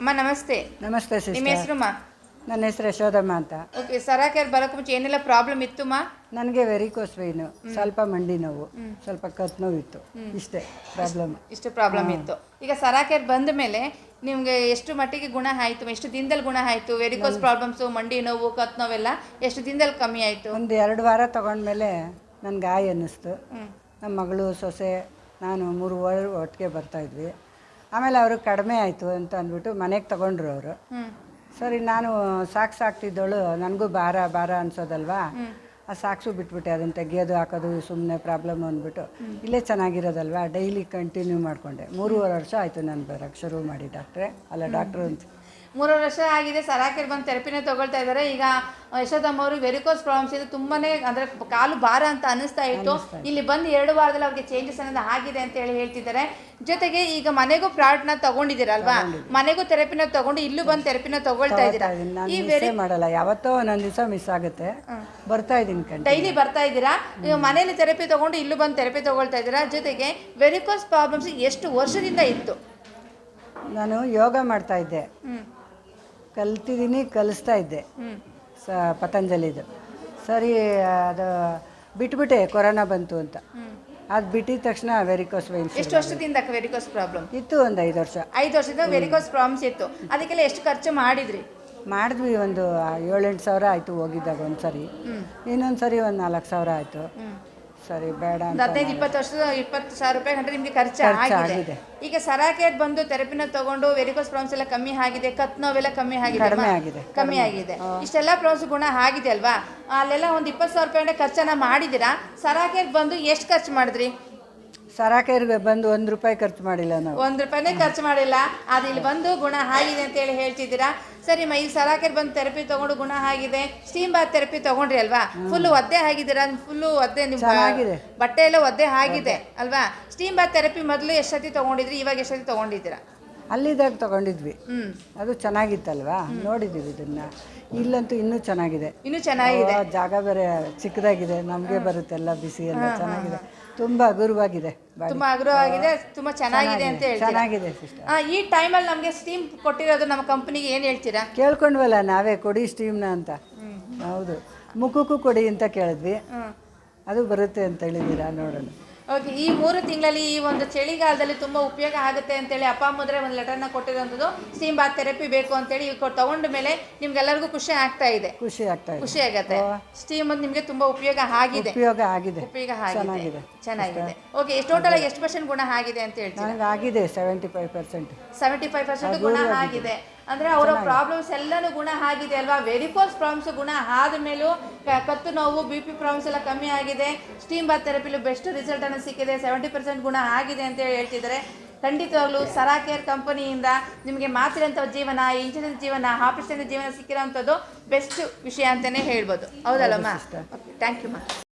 ಅಮ್ಮ ನಮಸ್ತೆ. ನಮಸ್ತೆ ನಿಮ್ಮ ಸಿಸ್ಟರ್. ಹೆಸರುಮ್ಮ? ನನ್ನ ಹೆಸರು ಯಶೋದಮ್ಮ ಅಂತ. ಓಕೆ, ಸರಾಕೆರ್ ಬರೋಕ್ಕೆ ಮುಂಚೆ ಏನೆಲ್ಲ ಪ್ರಾಬ್ಲಮ್ ಇತ್ತುಮ್ಮ? ನನಗೆ ವೆರಿಕೋಸ್ ವೇನು, ಸ್ವಲ್ಪ ಮಂಡಿ ನೋವು, ಸ್ವಲ್ಪ ಕತ್ತು ನೋವು ಇತ್ತು. ಇಷ್ಟೇ ಪ್ರಾಬ್ಲಮ್. ಇಷ್ಟು ಪ್ರಾಬ್ಲಮ್ ಇತ್ತು. ಈಗ ಸರಾಕೆರ್ ಬಂದ ಮೇಲೆ ನಿಮಗೆ ಎಷ್ಟು ಮಟ್ಟಿಗೆ ಗುಣ ಆಯಿತು? ಎಷ್ಟು ದಿನದಲ್ಲಿ ಗುಣ ಆಯಿತು? ವೆರಿಕೋಸ್ ಪ್ರಾಬ್ಲಮ್ಸು, ಮಂಡಿ ನೋವು, ಕತ್ತು ನೋವೆಲ್ಲ ಎಷ್ಟು ದಿನದಲ್ಲಿ ಕಮ್ಮಿ ಆಯಿತು? ಒಂದು 2 ವಾರ ತೊಗೊಂಡ್ಮೇಲೆ ನನಗೆ ಅನ್ನಿಸ್ತು. ನಮ್ಮ ಮಗಳು, ಸೊಸೆ, ನಾನು 3 ವಾರ ಒಟ್ಟಿಗೆ ಬರ್ತಾಯಿದ್ವಿ. ಆಮೇಲೆ ಅವರು ಕಡಿಮೆ ಆಯಿತು ಅಂತ ಅಂದ್ಬಿಟ್ಟು ಮನೆಗೆ ತೊಗೊಂಡ್ರು ಅವರು. ಸರಿ, ನಾನು ಸಾಕ್ತಿದ್ದವಳು, ನನಗೂ ಭಾರ ಅನ್ಸೋದಲ್ವಾ, ಆ ಸಾಕ್ಸು ಬಿಟ್ಬಿಟ್ಟೆ. ಅದನ್ನು ತೆಗಿಯೋದು ಹಾಕೋದು ಸುಮ್ಮನೆ ಪ್ರಾಬ್ಲಮ್ ಅಂದ್ಬಿಟ್ಟು ಇಲ್ಲೇ ಚೆನ್ನಾಗಿರೋದಲ್ವಾ, ಡೈಲಿ ಕಂಟಿನ್ಯೂ ಮಾಡಿಕೊಂಡೆ. 3.5 ವರ್ಷ ಆಯಿತು ನಾನು ಬರೋಕ್ಕೆ ಶುರು ಮಾಡಿ. ಡಾಕ್ಟ್ರು ಅಂತ 3 ವರ್ಷ ಆಗಿದೆ. ಸರಾಕೆರ್ ಬಂದು ಥೆರಪಿನೇ ತೊಗೊಳ್ತಾ ಇದ್ದಾರೆ. ಈಗ ಯಶೋದಮ್ಮ ಅವರು ವೆರಿಕೋಸ್ ಪ್ರಾಬ್ಲಮ್ಸ್ ಇದು ತುಂಬಾ ಅಂದರೆ ಕಾಲು ಭಾರ ಅಂತ ಅನ್ನಿಸ್ತಾ ಇತ್ತು. ಇಲ್ಲಿ ಬಂದು 2 ವಾರದಲ್ಲಿ ಅವ್ರಿಗೆ ಚೇಂಜಸ್ ಅನ್ನೋದು ಆಗಿದೆ ಅಂತ ಹೇಳ್ತಿದ್ದಾರೆ. ಜೊತೆಗೆ ಈಗ ಮನೆಗೂ ಪ್ರಾಡಕ್ಟ್ನ ತಗೊಂಡಿದ್ದೀರಲ್ವಾ, ಮನೆಗೂ ಥೆರಪಿನ ತಗೊಂಡು ಇಲ್ಲೂ ಬಂದು ಥೆರಪಿನ ತಗೊಳ್ತಾ ಇದ್ದೀರಾ? ಈ ಮಾಡಲ್ಲ, ಯಾವತ್ತೋ ಒಂದೊಂದು ದಿವಸ ಮಿಸ್ ಆಗುತ್ತೆ. ಬರ್ತಾ ಇದ್ದೀನಿ, ಡೈಲಿ ಬರ್ತಾ ಇದ್ದೀರಾ. ಈಗ ಮನೇಲಿ ಥೆರಪಿ ತಗೊಂಡು ಇಲ್ಲೂ ಬಂದು ಥೆರಪಿ ತಗೊಳ್ತಾ ಇದ್ದೀರಾ. ಜೊತೆಗೆ ವೆರಿಕೋಸ್ ಪ್ರಾಬ್ಲಮ್ಸ್ ಎಷ್ಟು ವರ್ಷದಿಂದ ಇತ್ತು? ನಾನು ಯೋಗ ಮಾಡ್ತಾ ಇದ್ದೆ, ಕಲ್ತಿದ್ದೀನಿ, ಕಲಿಸ್ತಾ ಇದ್ದೆ ಪತಂಜಲಿದು. ಸರಿ, ಅದು ಬಿಟ್ಬಿಟ್ಟೆ, ಕೊರೋನಾ ಬಂತು ಅಂತ. ಅದು ಬಿಟ್ಟಿದ ತಕ್ಷಣ ವೆರಿಕೋಸ್ ವೈನ್ಸ್. ಎಷ್ಟು ವರ್ಷದಿಂದ ವೆರಿಕೋಸ್ ಪ್ರಾಬ್ಲಮ್ ಇತ್ತು? ಒಂದು 5 ವರ್ಷ. 5 ವರ್ಷದಿಂದ ವೆರಿಕೋಸ್ ಪ್ರಾಬ್ಲಮ್ಸ್ ಇತ್ತು. ಅದಕ್ಕೆಲ್ಲ ಎಷ್ಟು ಖರ್ಚು ಮಾಡಿದ್ವಿ? ಒಂದು 7-8 ಸಾವಿರ ಆಯಿತು ಹೋಗಿದ್ದಾಗ ಒಂದ್ಸರಿ. ಇನ್ನೊಂದು ಸರಿ ಒಂದು 4 ಸಾವಿರ ಆಯಿತು. ಸರಿ, ಬೇಡ ಅಂತ 15-20 ಸಾವಿರ ರೂಪಾಯಿ ಗಂಟೆ ನಿಮಗೆ ಖರ್ಚಾಗಿದೆ. ಈಗ ಸರಾಕೆರ್ ಬಂದು ಥೆರಪಿನ ತಗೊಂಡು ವೆರಿಕೋಸ್ ಪ್ರಾಬ್ಲಮ್ಸ್ ಎಲ್ಲ ಕಮ್ಮಿ ಆಗಿದೆ, ಕತ್ತು ನೋವೆಲ್ಲ ಕಮ್ಮಿ ಆಗಿದೆ. ಇಷ್ಟೆಲ್ಲ ಪ್ರಾಬ್ಲಮ್ಸ್ ಗುಣ ಆಗಿದೆ ಅಲ್ವಾ? ಅಲ್ಲೆಲ್ಲ ಒಂದು 20 ಸಾವಿರ ರೂಪಾಯಿ ಗಂಟೆ ಖರ್ಚನ್ನ ಮಾಡಿದ್ದೀರಾ. ಸರಾಕೆರ್ ಬಂದು ಎಷ್ಟು ಖರ್ಚು ಮಾಡಿದ್ರಿ? ಸರಾಕೆರ್ಗೆ ಬಂದು 1 ರೂಪಾಯಿ ಖರ್ಚು ಮಾಡಿಲ್ಲ ನಾವು. 1 ರೂಪಾಯಿನೇ ಖರ್ಚು ಮಾಡಿಲ್ಲ. ಅದು ಇಲ್ಲಿ ಬಂದು ಗುಣ ಆಗಿದೆ ಅಂತೇಳಿ ಹೇಳ್ತಿದ್ದೀರಾ. ಸರಿ, ಈ ಸರಾಕೆರ್ ಬಂದು ಥೆರಪಿ ತೊಗೊಂಡು ಗುಣ ಆಗಿದೆ. ಸ್ಟೀಮ್ ಬಾತ್ ಥೆರಪಿ ತೊಗೊಂಡ್ರಿ ಅಲ್ವಾ? ಫುಲ್ಲು ಒದ್ದೆ ಆಗಿದ್ದೀರಾ? ಫುಲ್ಲು ಒದ್ದೆ, ನಿಮ್ಮ ಬಟ್ಟೆ ಎಲ್ಲ ಒದ್ದೆ ಆಗಿದೆ ಅಲ್ವಾ? ಸ್ಟೀಮ್ ಬಾತ್ ಥೆರಪಿ ಮೊದಲು ಎಷ್ಟು ಸತಿ ತೊಗೊಂಡಿದ್ರಿ, ಇವಾಗ ಎಷ್ಟು ಸತಿ ತೊಗೊಂಡಿದ್ದೀರಾ? ಅಲ್ಲಿದ್ದಾಗ ತೊಗೊಂಡಿದ್ವಿ, ಅದು ಚೆನ್ನಾಗಿತ್ತಲ್ವಾ, ನೋಡಿದ್ದೀವಿ ಇದನ್ನ. ಇಲ್ಲಂತೂ ಇನ್ನೂ ಚೆನ್ನಾಗಿದೆ. ಜಾಗ ಬೇರೆ ಚಿಕ್ಕದಾಗಿದೆ, ನಮಗೆ ಬರುತ್ತೆ ಎಲ್ಲ, ಬಿಸಿ ಎಲ್ಲ ಚೆನ್ನಾಗಿದೆ, ತುಂಬ ಹಗುರವಾಗಿದೆ, ತುಂಬ ಚೆನ್ನಾಗಿದೆ ಅಂತ ಹೇಳ್ತೀರಾ? ಚೆನ್ನಾಗಿದೆ ಸಿಸ್ಟರ್. ಈ ಟೈಮಲ್ಲಿ ನಮಗೆ ಸ್ಟೀಮ್ ಕೊಟ್ಟಿರೋದು ನಮ್ಮ ಕಂಪನಿಗೆ ಏನು ಹೇಳ್ತೀರಾ? ಕೇಳ್ಕೊಂಡ್ವಲ್ಲ ನಾವೇ, ಕೊಡಿ ಸ್ಟೀಮ್ನ ಅಂತ. ಹೌದು, ಮುಖಕ್ಕೂ ಕೊಡಿ ಅಂತ ಕೇಳಿದ್ವಿ, ಅದು ಬರುತ್ತೆ ಅಂತ ಹೇಳಿದ್ದೀರಾ, ನೋಡೋಣ. ಓಕೆ, ಈ 3 ತಿಂಗಳಲ್ಲಿ ಈ ಒಂದು ಚಳಿಗಾಲದಲ್ಲಿ ತುಂಬ ಉಪಯೋಗ ಆಗುತ್ತೆ ಅಂತೇಳಿ ಅಪ್ಪ ಅಮ್ಮದ್ರೆ ಒಂದು ಲೆಟರ್ನ ಕೊಟ್ಟಿರೋಂಥದ್ದು. ಸ್ಟೀಮ್ ಬಾತ್ ಥೆರಪಿ ಬೇಕು ಅಂತೇಳಿ ತಗೊಂಡ ಮೇಲೆ ನಿಮ್ಗೆಲ್ಲರಿಗೂ ಖುಷಿ ಆಗುತ್ತೆ. ಸ್ಟೀಮ್ ನಿಮಗೆ ತುಂಬ ಉಪಯೋಗ ಆಗಿದೆ. ಚೆನ್ನಾಗಿದೆ. ಓಕೆ, ಟೋಟಲ್ ಎಷ್ಟು % ಗುಣ ಆಗಿದೆ ಅಂತ ಹೇಳ್ತೀರಾ? ಆಗಿದೆ 75% ಗುಣ ಆಗಿದೆ. ಅಂದರೆ ಅವರ ಪ್ರಾಬ್ಲಮ್ಸ್ ಎಲ್ಲನೂ ಗುಣ ಆಗಿದೆ ಅಲ್ವಾ? ವೆರಿಕೋಸ್ ಪ್ರಾಬ್ಲಮ್ಸ್ ಗುಣ ಆದ ಮೇಲೂ ಕತ್ತು ನೋವು, BP ಪ್ರಾಬ್ಲಮ್ಸ್ ಎಲ್ಲ ಕಮ್ಮಿ ಆಗಿದೆ. ಸ್ಟೀಮ್ ಬಾತ್ ಥೆರಪಿಲು ಬೆಸ್ಟ್ ರಿಸಲ್ಟ್ ಅನ್ನು ಸಿಕ್ಕಿದೆ. 70% ಗುಣ ಆಗಿದೆ ಅಂತ ಹೇಳ್ತಿದ್ದಾರೆ. ಖಂಡಿತವಾಗ್ಲೂ ಸರಾಕೆರ್ ಕಂಪನಿಯಿಂದ ನಿಮಗೆ ಮಾತಿರಂಥ ಜೀವನ, ಇಂಚಿನ ಜೀವನ, ಆಪರೇಷನ್ ಜೀವನ ಸಿಕ್ಕಿರೋಂಥದ್ದು ಬೆಸ್ಟ್ ವಿಷಯ ಅಂತಲೇ ಹೇಳ್ಬೋದು. ಹೌದಲ್ಲಮ್ಮ? ಥ್ಯಾಂಕ್ ಯು ಮಾ.